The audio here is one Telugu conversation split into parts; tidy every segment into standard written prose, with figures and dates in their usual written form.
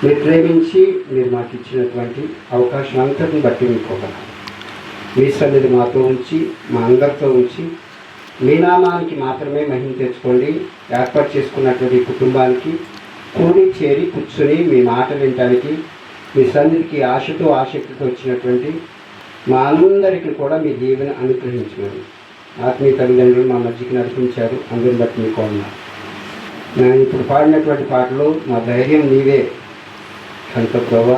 మీరు ప్రేమించి మీరు మాకు ఇచ్చినటువంటి అవకాశం అంతటిని బట్టి మీకు మీ సన్నిధి మాతో ఉంచి మా అందరితో ఉంచి మీ నామానికి మాత్రమే మహిమ తెచ్చుకోండి. ఏర్పాటు చేసుకున్నటువంటి కుటుంబానికి కూడి చేరి కూర్చొని మీ మాట వినటానికి మీ సన్నిధికి ఆశతో ఆసక్తితో వచ్చినటువంటి మా అందరికీ కూడా మీ దీవెన అనుగ్రహించమని ఆత్మీయ తల్లిదండ్రులు మా మధ్యకి నడిపించారు. అందరిని బట్టి మీకు ఉన్నారు. నేను ఇప్పుడు పాడినటువంటి పాటలు మా ధైర్యం నీవే కనుక ప్రభా,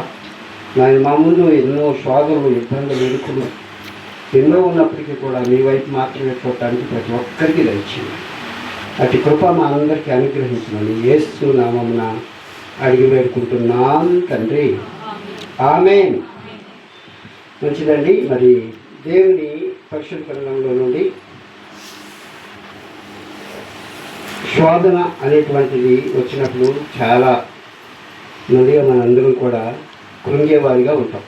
నేను మా ముందు ఎన్నో శోధనలు ఇబ్బందులు ఇరుకులు ఎన్నో ఉన్నప్పటికీ కూడా మీ వైపు మాత్రమే చూడటానికి ప్రతి ఒక్కరికి దయచేయండి. అటు కృప మా అందరికీ అనుగ్రహించమని యేసు నామమున అడిగి వేడుకుంటున్నాను తండ్రి, ఆమేన్. మంచిదండి. మరి దేవుని పరిశుద్ధ గ్రంథంలో నుండి శోధన అనేటువంటిది వచ్చినప్పుడు చాలా మందిగా మనందరం కూడా కృంగేవారిగా ఉంటాం.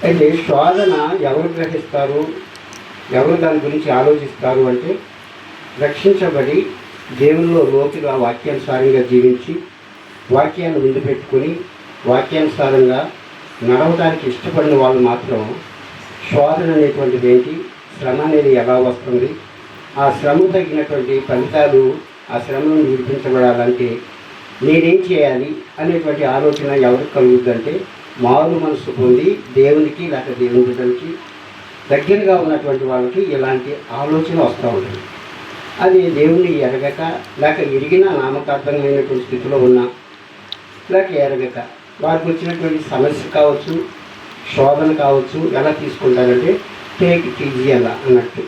అయితే శోధన ఎవరు గ్రహిస్తారు, ఎవరు దాని గురించి ఆలోచిస్తారు అంటే రక్షించబడి దేవునిలో లోతుగా వాక్యానుసారంగా జీవించి వాక్యాన్ని ముందు పెట్టుకొని వాక్యానుసారంగా నడవడానికి ఇష్టపడిన వాళ్ళు మాత్రం శోధన అనేటువంటిది ఏంటి, శ్రమ అనేది ఎలా వస్తుంది, ఆ శ్రమ తగినటువంటి ఫలితాలు, ఆ శ్రమ నుండి విడిపించబడాలంటే నేనేం చేయాలి అనేటువంటి ఆలోచన ఎవరికి కలుగుతుందంటే మారు మనసు పొంది దేవునికి లేక దేవుని బిడ్డలకి దగ్గరగా ఉన్నటువంటి వాళ్ళకి ఇలాంటి ఆలోచన వస్తూ ఉంటుంది. అది దేవుని ఎరగక లేక ఎరిగిన నామకార్థమైనటువంటి స్థితిలో ఉన్నా లేక ఎరగక వారికి వచ్చినటువంటి సమస్య కావచ్చు, శోధన కావచ్చు, ఎలా తీసుకుంటారంటే టేక్ ఇట్ ఈజీ అలా అన్నట్టు,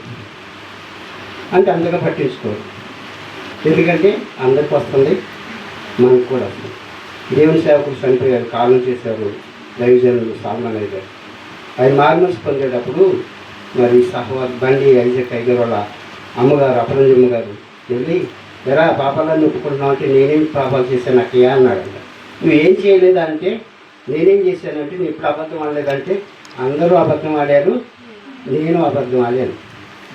అంటే అంతగా పట్టించుకోరు. ఎందుకంటే అందరికి వస్తుంది, మనకు కూడా వస్తుంది. దేవుని సేవకులు చనిపోయారు, కాలం చేశారు దైవజనులు సాల్మన్ గారు. ఆయన మార్మల్స్ పొందేటప్పుడు మరి బండి ఐజక్ అయ్యగారు వాళ్ళ అమ్మగారు అపరంజమ్మ గారు వెళ్ళి ఎరా పాపాలను ఒప్పుకుంటున్నావు అంటే నేనేం పాపాలు చేశాను అక్కయ్యా అన్నాడంట. నువ్వేం చేయలేదా అంటే నేనేం చేశానంటే నేను ఇప్పుడు అబద్ధం ఆడలేదంటే అందరూ అబద్ధం ఆడారు, నేను అబద్ధం ఆడాను.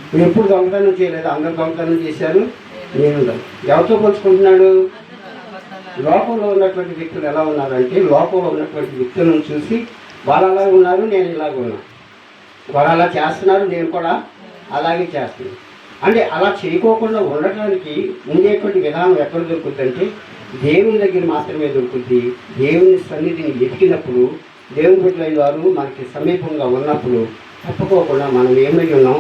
నువ్వు ఎప్పుడు దొంగతనం చేయలేదు, అందరూ దొంగతనం చేశారు, నేను ఎవరితో పోల్చుకుంటున్నాడు? లోకంలో ఉన్నటువంటి వ్యక్తులు ఎలా ఉన్నారంటే లోకంలో ఉన్నటువంటి వ్యక్తులను చూసి వాళ్ళు అలాగే ఉన్నారు, నేను ఇలాగ ఉన్నా, వాళ్ళు అలా చేస్తున్నారు, నేను కూడా అలాగే చేస్తున్నాను. అంటే అలా చేయకోకుండా ఉండటానికి ఉండేటువంటి విధానం ఎక్కడ దొరుకుతుందంటే దేవుని దగ్గర మాత్రమే దొరుకుతుంది. దేవుని సన్నిధిని వెతికినప్పుడు దేవుని బిడ్డలైన వారు మనకి సమీపంగా ఉన్నప్పుడు తప్పుకోకుండా మనం ఏమై ఉన్నాం,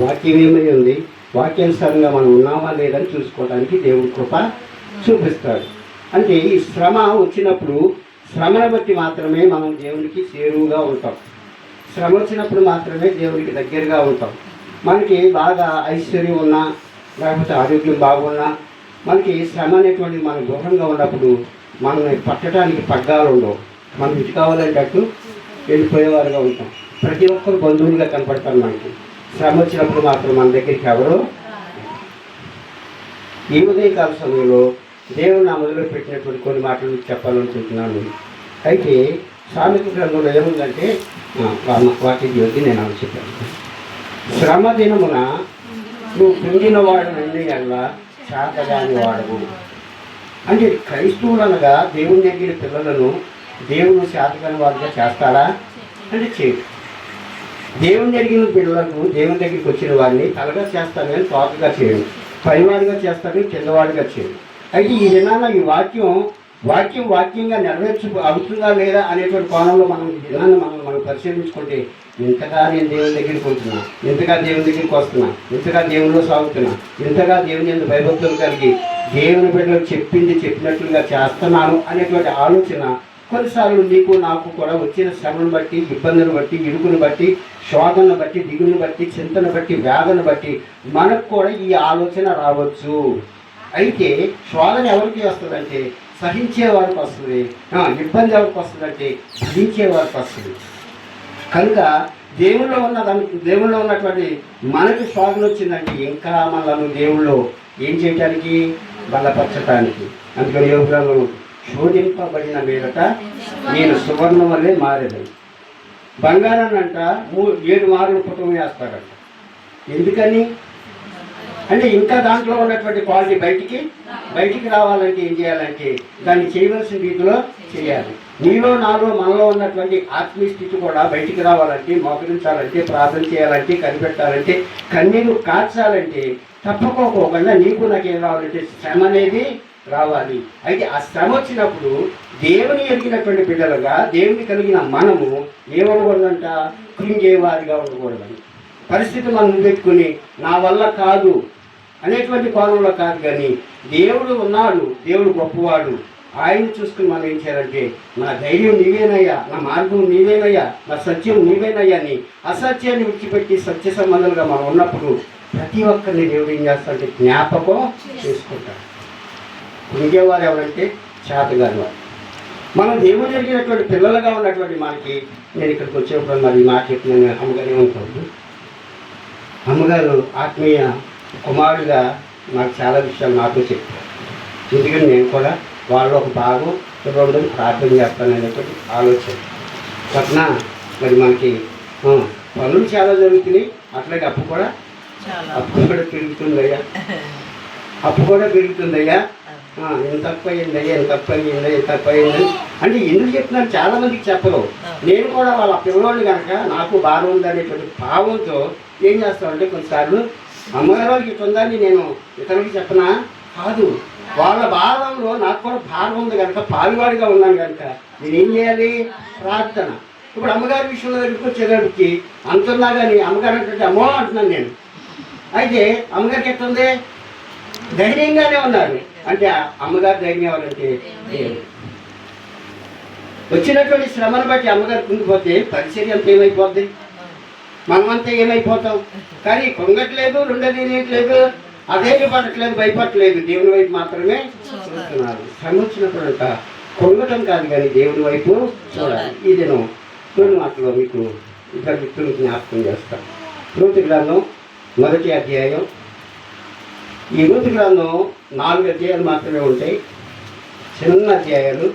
వాక్యం ఏమై ఉంది, వాక్యానుసారంగా మనం ఉన్నామా లేదని చూసుకోవడానికి దేవుడి కృప చూపిస్తాడు. అంటే ఈ శ్రమ వచ్చినప్పుడు శ్రమను బట్టి మాత్రమే మనం దేవునికి చేరువుగా ఉంటాం. శ్రమ వచ్చినప్పుడు మాత్రమే దేవునికి దగ్గరగా ఉంటాం. మనకి బాగా ఐశ్వర్యం ఉన్నా లేకపోతే ఆరోగ్యం బాగున్నా మనకి శ్రమ అనేటువంటిది మన దూరంగా ఉన్నప్పుడు మనల్ని పట్టడానికి పగ్గాలు ఉండవు. మనం ఇటు కావాలంటట్టు వెళ్ళిపోయేవారుగా ఉంటాం. ప్రతి ఒక్కరు బంధువులుగా కనపడతారు. మనకి శ్రమ వచ్చినప్పుడు మాత్రం మన దగ్గరికి ఎవరు. ఈ ఉదయకాల సమయంలో దేవుడు నా మొదలు పెట్టినటువంటి కొన్ని మాటలు చెప్పాలనుకుంటున్నాను. అయితే సామెత గ్రంథంలో ఏముందంటే వాటి జ్యోతి నేను అవి చెప్పాను. శ్రమ దినమున నువ్వు పొందిన వాడు నుండి అలా చేతగాని వాడవు. అంటే క్రైస్తవులు అనగా దేవుని దగ్గర పిల్లలను దేవుడు చేతగాని వాడుగా చేస్తారా అంటే చేయడు. దేవుని జరిగిన పిల్లలకు దేవుని దగ్గరికి వచ్చిన వారిని తలగా చేస్తాను కానీ తోకగా చేయడు, పైవాడిగా చేస్తాను కిందవాడిగా చేయడు. అయితే ఈ దినాన ఈ వాక్యంగా అవుతుందా లేదా అనేటువంటి కోణంలో మనం దినాన్ని మనం పరిశీలించుకుంటే ఇంతగా నేను దేవుని దగ్గరికి పోతున్నా, ఇంతగా దేవుని దగ్గరికి వస్తున్నా, ఇంతగా దేవునిలో సాగుతున్నా, ఇంతగా దేవుని ఎందుకు భయభక్తులు కలిగి దేవుని బిడ్డలకు చెప్పినట్లుగా చేస్తున్నాను అనేటువంటి ఆలోచన కొన్నిసార్లు నీకు నాకు కూడా వచ్చిన శ్రమను బట్టి, ఇబ్బందులను బట్టి, ఇరుకును బట్టి, శోధనను బట్టి, దిగును బట్టి, చింతను బట్టి, వేదన బట్టి మనకు కూడా ఈ ఆలోచన రావచ్చు. అయితే శోధన ఎవరికి వస్తుందంటే సహించే వారికి వస్తుంది, ఇబ్బంది ఎవరికి వస్తుందంటే భరించే వారికి వస్తుంది. కనుక దేవుళ్ళో ఉన్నటువంటి మనకి శోధన వచ్చిందంటే ఇంకా మనల్ని దేవుళ్ళు ఏం చేయటానికి బలపరచటానికి. అందుకని యోగులలో శోధింపబడిన మీదట నేను సువర్ణం వల్లే మారేదని. బంగారాన్ని అంట 7 మార్లు పుటం వేస్తాడంట. ఎందుకని? అంటే ఇంకా దాంట్లో ఉన్నటువంటి క్వాలిటీ బయటికి రావాలంటే ఏం చేయాలంటే దాన్ని చేయవలసిన రీతిలో చేయాలి. నీలో నాలో మనలో ఉన్నటువంటి ఆత్మీయ స్థితి కూడా బయటికి రావాలంటే, మోకరించాలంటే, ప్రార్థన చేయాలంటే, కనిపెట్టాలంటే, కన్నీరు కార్చాలంటే తప్పకోకుండా నీకు నాకేం రావాలంటే శ్రమ అనేది రావాలి. అయితే ఆ శ్రమ వచ్చినప్పుడు దేవుని ఎరిగినటువంటి బిడ్డలుగా దేవుని కలిగిన మనము ఏమనకూడదంట, కృంగేవారిగా ఉండకూడదని. పరిస్థితి మనం పెట్టుకుని నా వల్ల కాదు అనేటువంటి కోణంలో కాదు, కానీ దేవుడు ఉన్నాడు, దేవుడు గొప్పవాడు, ఆయన చూసుకుని మనం ఏం చేయాలంటే నా ధైర్యం నీవేనయ్యా, నా మార్గం నీవేనయ్యా, నా సత్యం నీవేనయ్యా అని అసత్యాన్ని విడిచిపెట్టి సత్య సంబంధాలుగా మనం ఉన్నప్పుడు ప్రతి ఒక్కరిని దేవుడు ఏం చేస్తాడంటే జ్ఞాపకం చేసుకుంటాడు. ఇంకేవారు ఎవరంటే చేతగాని వారు. మనం దేవుడు జరిగినటువంటి పిల్లలుగా ఉన్నటువంటి మనకి, నేను ఇక్కడికి వచ్చేప్పుడు మరి మాట చెప్పిన అమ్మగారు ఏమనుకోండి, అమ్మగారు ఆత్మీయ కుమారుడిగా నాకు చాలా విషయాలు నాతో చెప్పారు. ఎందుకంటే నేను కూడా వాళ్ళు ఒక భాగం చూడడం ప్రార్థన చేస్తాను అనేటువంటి ఆలోచన పట్న మరి మనకి పనులు చాలా జరుగుతున్నాయి. అట్లాగే అప్పు కూడా పెరుగుతుందయ్యా, ఎంత తప్పు అయింది అంటే ఎందుకు చెప్తున్నారు చాలా మందికి చెప్పరు. నేను కూడా వాళ్ళ పిల్లవాళ్ళు కనుక నాకు బాధ ఉందనేటువంటి భావంతో ఏం చేస్తామంటే కొన్నిసార్లు అమ్మగారు వాళ్ళకి ఇట్లా ఉందని నేను ఇతరులకి చెప్పనా కాదు, వాళ్ళ భావంలో నాకు కూడా భారం ఉంది కనుక పాలువాడిగా ఉన్నాను కనుక నేనేం చేయాలి, ప్రార్థన. ఇప్పుడు అమ్మగారి విషయంలో దగ్గరికి వచ్చేటప్పటికి అంటున్నా కానీ అమ్మగారు అంటే అమ్మో అంటున్నాను నేను. అయితే అమ్మగారికి ఎట్లుంది, ధైర్యంగానే ఉన్నారు. అంటే అమ్మగారు ధైర్యం అవ్వాలంటే వచ్చినటువంటి శ్రమను బట్టి అమ్మగారు కుంగిపోతే పరిచర్య అంతా ఏమైపోద్ది, మనమంతా ఏమైపోతాం. కానీ కొంగట్లేదు, రెండోది అదేమి పడట్లేదు, భయపడట్లేదు, దేవుని వైపు మాత్రమే చూస్తున్నారు. శ్రమ వచ్చినప్పుడంట కొంగటం కాదు కానీ దేవుని వైపు చూడాలి. ఈ దినం తోడు మాటలో మీకు ఇద్దరు వ్యక్తులను జ్ఞాపకం చేస్తాం. రూతు గ్రంథం 1వ అధ్యాయం. ఈ రూతు గ్రంథం 4 అధ్యాయాలు మాత్రమే ఉంటాయి, చిన్న అధ్యాయాలు.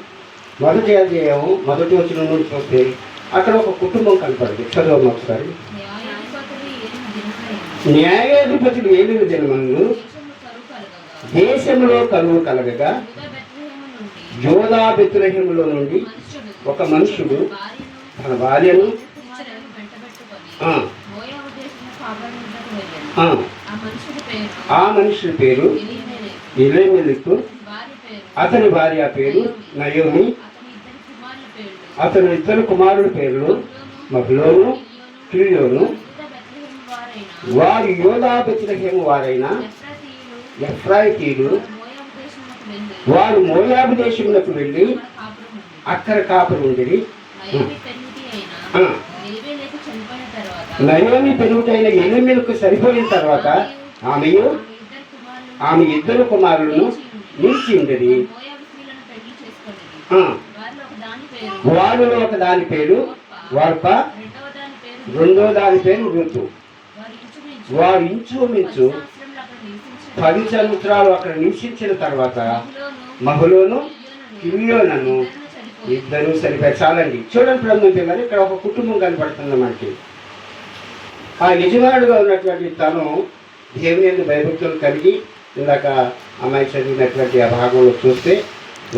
1వ అధ్యాయం 1వ వచనం నుండి చూస్తే అక్కడ ఒక కుటుంబం కనపడింది. చదువు ఒకసారి. న్యాయాధిపతులు ఏలుగు దినమందు దేశంలో కరువు కలగగా యోదా బెత్లెహేములో నుండి ఒక మనుషుడు తన భార్యను ఆ మనుషుడి పేరు ఎలీమెలెకు, అతని భార్య పేరు నయోమి, అతని ఇద్దరు కుమారుడి పేర్లు మహ్లోను, కిల్యోను. వారు యోదా బెత్లెహేము వారైన ఎఫ్రాయితీయులు. వారు మోయాబు దేశములకు వెళ్ళి అక్కడ కాపురం ఉండేది. నయోమి పెరుగుటైన ఎలీమెలెకు చనిపోయిన తర్వాత ఆమె ఇద్దరు కుమారులను నిలిచి ఉండేది. వారిలో ఒక దాని పేరు వార్ప, రెండో దాని పేరు ఋతు. వారు ఇంచుమించు 10 సంవత్సరాలు అక్కడ నివసించిన తర్వాత మహ్లోను, కిల్యోనను ఇద్దరు సరిపోయి చాలండి. చూడండి ప్రభుత్వం పిల్లలు, ఇక్కడ ఒక కుటుంబం కనపడుతుంది మనకి. ఆ యజమానుడుగా ఉన్నటువంటి తను దేవుని యందు భయభక్తులు కలిగి, ఇందాక అమ్మాయి చదివినటువంటి ఆ భాగంలో చూస్తే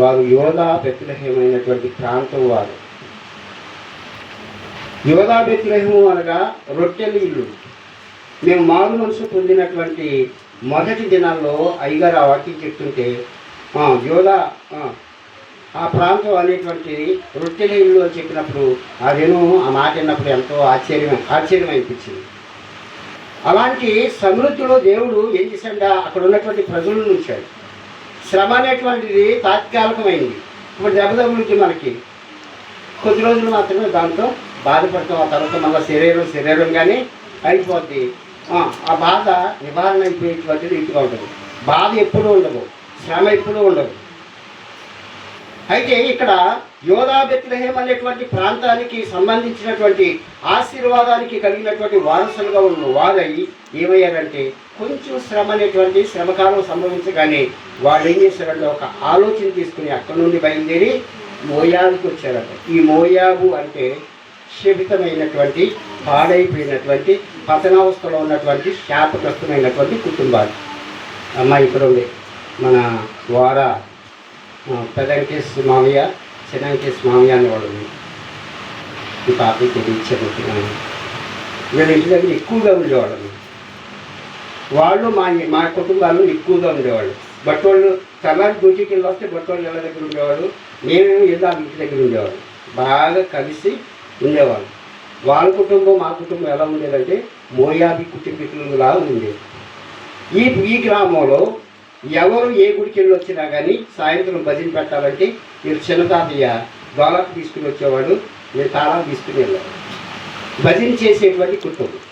వారు యోదా బెత్లెహేము అయినటువంటి ప్రాంతం వారు. యోదా బెత్లెహేము అనగా రొట్టెల ఇల్లు. మేము మారు మనసు పొందినటువంటి మొదటి దినాల్లో అయ్యగారు ఆ వాక్యం చెప్తుంటే యోదా ఆ ప్రాంతం అనేటువంటి రొట్టెల ఇల్లు అని చెప్పినప్పుడు అదేనో ఆ మాట విన్నప్పుడు ఎంతో ఆశ్చర్యం అనిపించింది. అలాంటి సమృద్ధిలో దేవుడు ఏం చేశాడా, అక్కడ ఉన్నటువంటి ప్రజలను ఉంచాడు. శ్రమ అనేటువంటిది తాత్కాలికమైంది. ఇప్పుడు దెబ్బతగులుకి మనకి కొద్ది రోజులు మాత్రమే దాంతో బాధపడతాం. ఆ తర్వాత మళ్ళీ శరీరంగానే అయిపోద్ది. ఆ బాధ నివారణ అయిపోయేటువంటిది ఇంటిగా ఉండదు. బాధ ఎప్పుడూ ఉండదు, శ్రమ ఎప్పుడూ ఉండదు. అయితే ఇక్కడ యోదా బెత్లెహేము అనేటువంటి ప్రాంతానికి సంబంధించినటువంటి ఆశీర్వాదానికి కలిగినటువంటి వారసులుగా ఉన్న వారై ఏమయ్యారంటే కొంచెం శ్రమ అనేటువంటి శ్రమకాలం సంభవించగానే వాళ్ళు ఏం చేశారంటే ఒక ఆలోచన తీసుకుని అక్కడి నుండి బయలుదేరి మోయాబుకి వచ్చారట. ఈ మోయాబు అంటే శపితమైనటువంటి, పాడైపోయినటువంటి, పతనావస్థలో ఉన్నటువంటి శాపగ్రస్తమైనటువంటి కుటుంబాలు. అమ్మాయి ఇక్కడ ఉంది, మన వార పెదంకేస్ మామయ్య, చిన్నంకేస్ మామయ్య అనేవాడు. ఈ పాపకి తెలియచ్చాను. వీళ్ళ ఇంటి దగ్గర ఎక్కువగా ఉండేవాళ్ళని. వాళ్ళు మా కుటుంబాలు ఎక్కువగా ఉండేవాళ్ళు. బట్టోళ్ళు తెల్లారి డ్యూటీకి వెళ్ళి వస్తే బట్టోళ్ళు ఇళ్ళ దగ్గర ఉండేవాళ్ళు, మేము ఏదో ఇంటి దగ్గర ఉండేవాళ్ళు. బాగా కలిసి ఉండేవాళ్ళు. వాళ్ళ కుటుంబం మా కుటుంబం ఎలా ఉండేదంటే మోయాబి కుటుంబీకులుగా ఉండేది. ఈ గ్రామంలో ఎవరు ఏ గుడికి వెళ్ళి వచ్చినా కానీ సాయంత్రం భజన పెట్టాలంటే వీళ్ళు చిన్న తాతయ్య డోలకు తీసుకుని వచ్చేవాడు, నేను తాళాలు తీసుకుని వెళ్ళాను. భజన చేసేటువంటి కుటుంబం.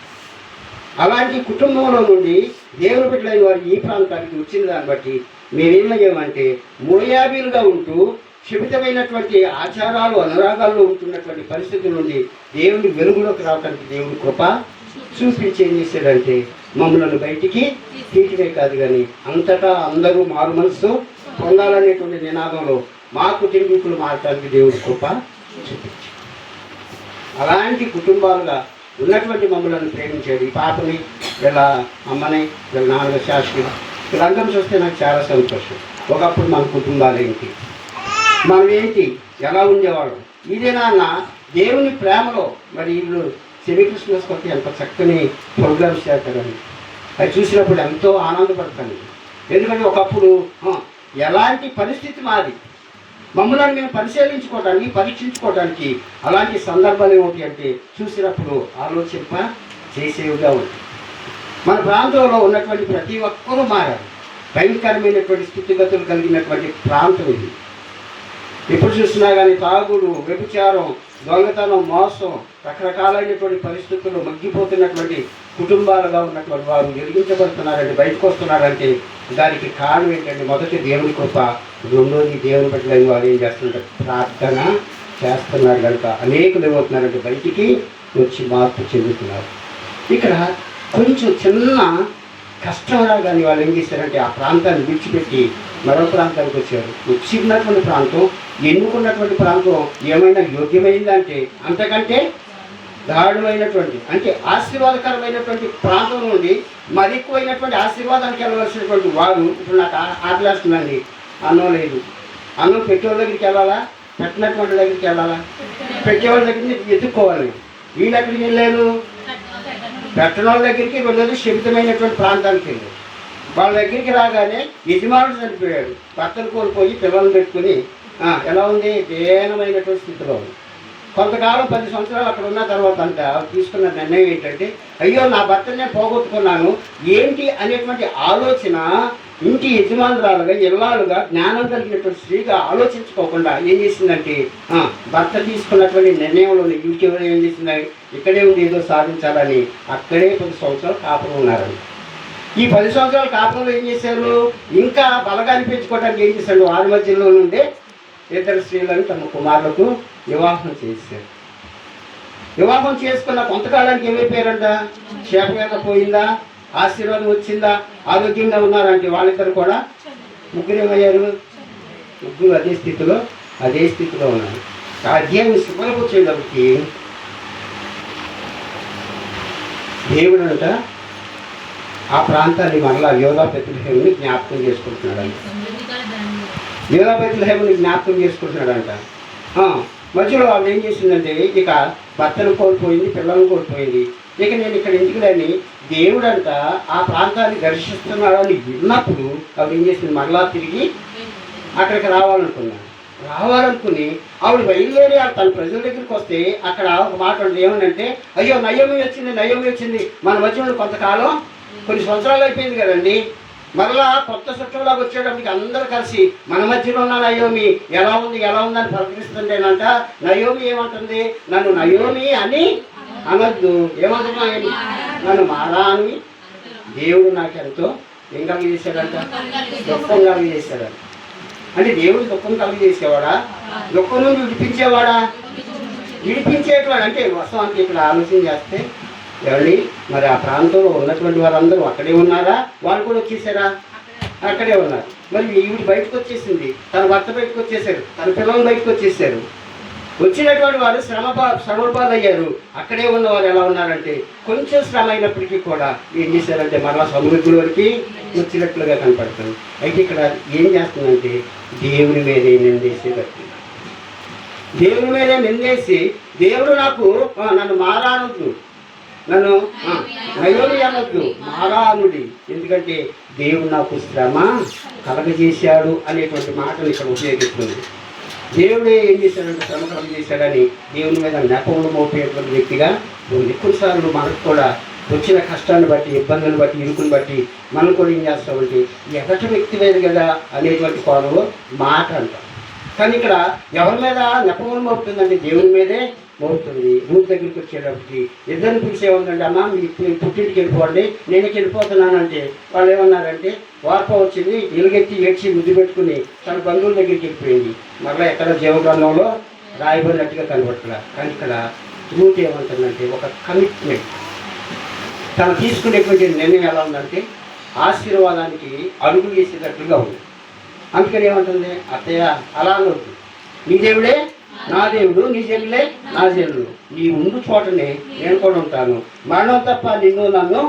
అలాంటి కుటుంబంలో నుండి దేవుని బిడ్డలైన వారు ఈ ప్రాంతానికి వచ్చిన దాన్ని బట్టి మేమేం అయ్యామంటే మోయాబీలుగా ఉంటూ క్షమితమైనటువంటి ఆచారాలు అనురాగాల్లో ఉంటున్నటువంటి పరిస్థితుల నుండి దేవుని వెలుగులోకి రావడానికి దేవుని కృప చూపించి ఏం చేశాడంటే మమ్మల్ని బయటికి తీయటమే కాదు కానీ అంతటా అందరూ మారు మనసు పొందాలనేటువంటి నినాదంలో మా కుటుంబీకులు మారటానికి దేవుని కృప చూపించి అలాంటి కుటుంబాలుగా ఉన్నటువంటి మమ్మల్ని ప్రేమించాడు. ఈ పాపని వీళ్ళ అమ్మని వీళ్ళ నాన్న శాస్త్రి వీళ్ళందరం చూస్తే నాకు చాలా సంతోషం. ఒకప్పుడు మన కుటుంబాలు ఏంటి, మనం ఏంటి, ఎలా ఉండేవాళ్ళం. ఇదే నాన్న దేవుని ప్రేమలో మరి వీళ్ళు సెమీ క్రిస్మస్ కొట్టి ఎంత చక్కని ప్రోగ్రామ్స్ చేస్తారని అది చూసినప్పుడు ఎంతో ఆనందపడతాను. ఎందుకంటే ఒకప్పుడు ఎలాంటి పరిస్థితి మాది, మమ్మల్ని మేము పరిశీలించుకోవడానికి పరీక్షించుకోవడానికి అలాంటి సందర్భాలు ఏమిటి అంటే చూసినప్పుడు ఆలోచింప చేసేవిగా ఉంది. మన ప్రాంతంలో ఉన్నటువంటి ప్రతి ఒక్కరూ మారారు. భయంకరమైనటువంటి స్థితిగతులు కలిగినటువంటి ప్రాంతం ఇది. ఎప్పుడు చూసినా కానీ తాగుడు, వ్యభిచారం, దొంగతనం, మోసం, రకరకాలైనటువంటి పరిస్థితుల్లో మగ్గిపోతున్నటువంటి కుటుంబాలుగా ఉన్నటువంటి వారు వెలిగించబడుతున్నారంటే, బయటకు వస్తున్నారంటే దానికి కారణం ఏంటంటే మొదటి దేవుని కృప, రెండోది దేవుని బిడ్డలైన వారు ఏం చేస్తున్నారు, ప్రార్థన చేస్తున్నారు కనుక అనేకులు ఏమవుతున్నారంటే బయటికి వచ్చి మార్పు చెందుతున్నారు. ఇక్కడ కొంచెం చిన్న కష్టం రాగానే వాళ్ళు ఏం చేశారంటే ఆ ప్రాంతాన్ని విడిచిపెట్టి మరో ప్రాంతానికి వచ్చారు. వచ్చినటువంటి ప్రాంతం, ఎన్నుకున్నటువంటి ప్రాంతం ఏమైనా యోగ్యమైందంటే అంతకంటే దారుణమైనటువంటి అంటే ఆశీర్వాదకరమైనటువంటి ప్రాంతం నుండి మరి ఎక్కువైనటువంటి ఆశీర్వాదానికి వెళ్ళవలసినటువంటి వారు ఇప్పుడు నాకు ఆటలేస్తుందండి. అన్నం లేదు, అన్నం పెట్టేవాళ్ళ దగ్గరికి వెళ్ళాలా, పెట్టినటువంటి దగ్గరికి వెళ్ళాలా, పెట్టేవాళ్ళ దగ్గరికి ఎత్తుక్కోవాలి. వీళ్ళు ఎక్కడికి వెళ్ళారు, పెట్టిన వాళ్ళ దగ్గరికి వెళ్ళదు, శమితమైనటువంటి ప్రాంతానికి వెళ్ళారు. వాళ్ళ దగ్గరికి రాగానే యజమానుడు చనిపోయాడు, భర్తను కోల్పోయి పిల్లలను పెట్టుకుని ఎలా ఉంది, దీనమైనటువంటి స్థితిలో ఉంది. కొంతకాలం 10 సంవత్సరాలు అక్కడ ఉన్న తర్వాత తీసుకున్న నిర్ణయం ఏంటంటే అయ్యో నా భర్తను నేను పోగొట్టుకున్నాను ఏంటి అనేటువంటి ఆలోచన ఇంటి యజమానురాలుగా ఇల్లాలుగా జ్ఞానం కలిగినటువంటి స్త్రీగా ఆలోచించుకోకుండా ఏం చేసిందంటే భర్త తీసుకున్నటువంటి నిర్ణయంలో ఇంకెవరో ఏం చేసింది, ఇక్కడే ఉండి ఏదో సాధించాలని అక్కడే 10 సంవత్సరాలు కాపురం ఉన్నారని. ఈ 10 సంవత్సరాల కాపురంలో ఏం చేశారు, ఇంకా బలగాన్ని పెంచుకోవడానికి ఏం చేశాడు, వారి మధ్యలో నుండే 2 స్త్రీలను తమ కుమారులకు వివాహం చేశారు. వివాహం చేసుకున్న కొంతకాలానికి ఏమైపోయారంట, క్షేమం పోయిందా, ఆశీర్వాదం వచ్చిందా, ఆరోగ్యంగా ఉన్నారంటే వాళ్ళిద్దరు కూడా ముగ్గురు ఏమయ్యారు, ముగ్గురు అదే స్థితిలో ఉన్నారు. ఆ అధ్యాయం శుభ్రకు వచ్చేటప్పటికి దేవుడంట ఆ ప్రాంతాన్ని మరలా యోధా బెత్లెహేముని జ్ఞాపకం చేసుకుంటున్నాడంట. యోధా బెత్లెహేముని జ్ఞాపకం చేసుకుంటున్నాడంట. మధ్యలో ఆవిడ ఏం చేసిందంటే ఇక భర్తను కోల్పోయింది, పిల్లలను కోల్పోయింది. ఇక నేను ఇక్కడ ఎందుకులేని దేవుడంట ఆ ప్రాంతాన్ని దర్శిస్తున్నాడని విన్నప్పుడు ఆవిడ ఏం చేసింది, మరలా తిరిగి అక్కడికి రావాలనుకుని ఆవిడ బయలుదేరి తన ప్రజల దగ్గరికి వస్తే అక్కడ ఒక మాట ఏమనంటే అయ్యో నయోమి వచ్చింది, మన మధ్యలో కొంతకాలం కొన్ని సంవత్సరాలు అయిపోయింది కదండి, మరలా కొత్త చుట్టంలాగా వచ్చేటప్పటికి అందరూ కలిసి మన మధ్యలో ఉన్న నయోమి ఎలా ఉంది అని పలకరిస్తుంటేనంట నయోమి ఏమంటుంది, నన్ను నయోమి అని అనద్దు, ఏమంటున్నా నన్ను మారా అని. దేవుడు నాకెంతో ఏం కలిగజేశాడంట, దుఃఖం కలిగజేశాడంట. అంటే దేవుడు దుఃఖం కలిగజేసేవాడా, దుఃఖం నుండి విడిపించేవాడా, విడిపించేటవాడు. అంటే వాస్తవానికి ఇక్కడ ఆలోచన చేస్తే ఎవరి మరి ఆ ప్రాంతంలో ఉన్నటువంటి వారందరూ అక్కడే ఉన్నారా, వాళ్ళు కూడా వచ్చేసారా, అక్కడే ఉన్నారు. మరి ఈవిడ బయటకు వచ్చేసింది, తన భర్త బయటకు వచ్చేసారు, తన పిల్లలు బయటకు వచ్చేసారు. వచ్చినటువంటి వారు శ్రమ పాలయ్యారు. అక్కడే ఉన్న వారు ఎలా ఉన్నారంటే కొంచెం శ్రమ అయినప్పటికీ కూడా ఏం చేశారంటే మరలా సముద్రంలోకి వచ్చినట్లుగా కనపడుతుంది. అయితే ఇక్కడ ఏం చేస్తుందంటే దేవుని మీదే నిందేసేటట్టు, దేవుని మీదే నిందేసి దేవుడు నన్ను మారానొద్దు, నన్ను నయోమి అనొద్దు, మారానుడి, ఎందుకంటే దేవుడు నాకు శ్రమ కలగజేశాడు అనేటువంటి మాటలు ఇక్కడ ఉపయోగిస్తుంది. దేవుడే ఏం చేశాడంటే శ్రమ కలగజేశాడని దేవుని మీద నెపములు మోపేటువంటి వ్యక్తిగా ఉంది. కొన్నిసార్లు మనకు కూడా వచ్చిన కష్టాన్ని బట్టి, ఇబ్బందులను బట్టి, ఇరుకుని బట్టి మనం కూడా ఏం చేస్తామంటే ఎదటి వ్యక్తి లేదు కదా అనేటువంటి కోణంలో మాట అంటాం. కానీ ఇక్కడ ఎవరి మీద నెపములు మోపుతుందంటే దేవుని మీదే మోపుతుంది. రూట్ దగ్గరికి వచ్చేటప్పటికి ఇద్దరిని పిలిచేవాళ్ళంటే అమ్మ మీ పుట్టింటికి వెళ్ళిపోండి, నేను వెళ్ళిపోతున్నానంటే వాళ్ళు ఏమన్నారంటే వార్ప వచ్చింది, ఎలుగెత్తి ఏడ్చి ముద్దు పెట్టుకుని తన బంధువుల దగ్గరికి వెళ్ళిపోయింది. మరలా ఎక్కడ జీవగ్రంథంలో రాయబడినట్టుగా కనబడుతున్నా. కానీ ఇక్కడ రూట్ ఏమంటుందంటే ఒక కమిట్మెంట్, తను తీసుకునేటువంటి నిర్ణయం ఎలా ఉందంటే ఆశీర్వాదానికి అడుగు వేసేటట్లుగా ఉంది. అందుకని ఏమంటుంది, అత్తయ్య అలా అనొద్దు, నీ దేవుడే నా దేవుడు, నీ దేవులే నా దేవుడు, నీ ఉండు చోటనే నేను కూడా ఉంటాను, మరణం తప్ప నిన్ను నన్ను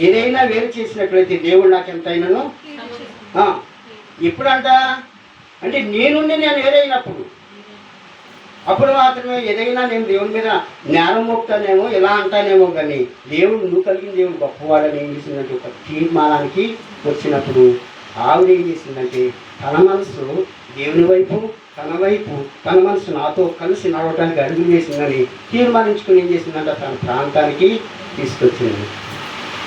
ఏదైనా వేరు చేసినట్లయితే దేవుడు నాకు ఎంతైనాను. ఎప్పుడంట అంటే నేను వేరైనప్పుడు, అప్పుడు మాత్రమే ఏదైనా నేను దేవుని మీద జ్ఞానం మోపుతానేమో, ఇలా అంటానేమో. కానీ దేవుడు, నువ్వు కలిగిన దేవుడు గొప్పవాడని ఏం చేసిందంటే ఒక తీర్మానానికి వచ్చినప్పుడు ఆవిడ ఏం చేసిందంటే తన మనసు దేవుని వైపు, తన మనసు నాతో కలిసి నడవడానికి అడుగులు వేసిందని తీర్మానించుకుని ఏం చేసిందంటే తన ప్రాంతానికి తీసుకొచ్చింది.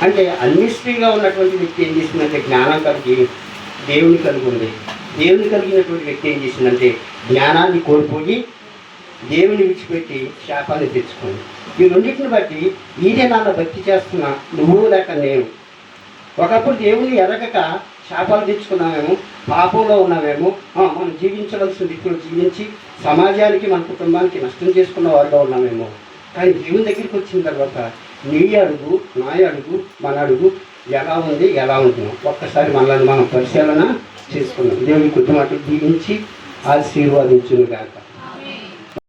అంటే అన్నిస్ట్రీగా ఉన్నటువంటి వ్యక్తి ఏం చేసిందంటే జ్ఞానం కలిగి దేవుని కలిగి ఉంది. దేవుని కలిగినటువంటి వ్యక్తి ఏం చేసిందంటే జ్ఞానాన్ని కోల్పోయి దేవుని విడిచిపెట్టి శాపాన్ని తెచ్చుకుంది. ఈ రెండింటిని బట్టి ఈడే నాన్న భక్తి చేస్తున్నా, నువ్వు లేక నేను. ఒకప్పుడు దేవుని ఎరగక శాపాలు తెచ్చుకున్నామేమో, పాపంలో ఉన్నామేమో, మనం జీవించవలసిన దిక్కులు జీవించి సమాజానికి, మన కుటుంబానికి నష్టం చేసుకున్న వాళ్ళలో ఉన్నామేమో. కానీ దేవుని దగ్గరికి వచ్చిన తర్వాత నీ అడుగు, నా అడుగు, మన అడుగు ఎలా ఉంది, ఎలా ఉంటున్నాం ఒక్కసారి మనల్ని మనం పరిశీలన చేసుకున్నాం. దేవుని కుటుంబాన్ని దీవించి ఆశీర్వాదించును గాక.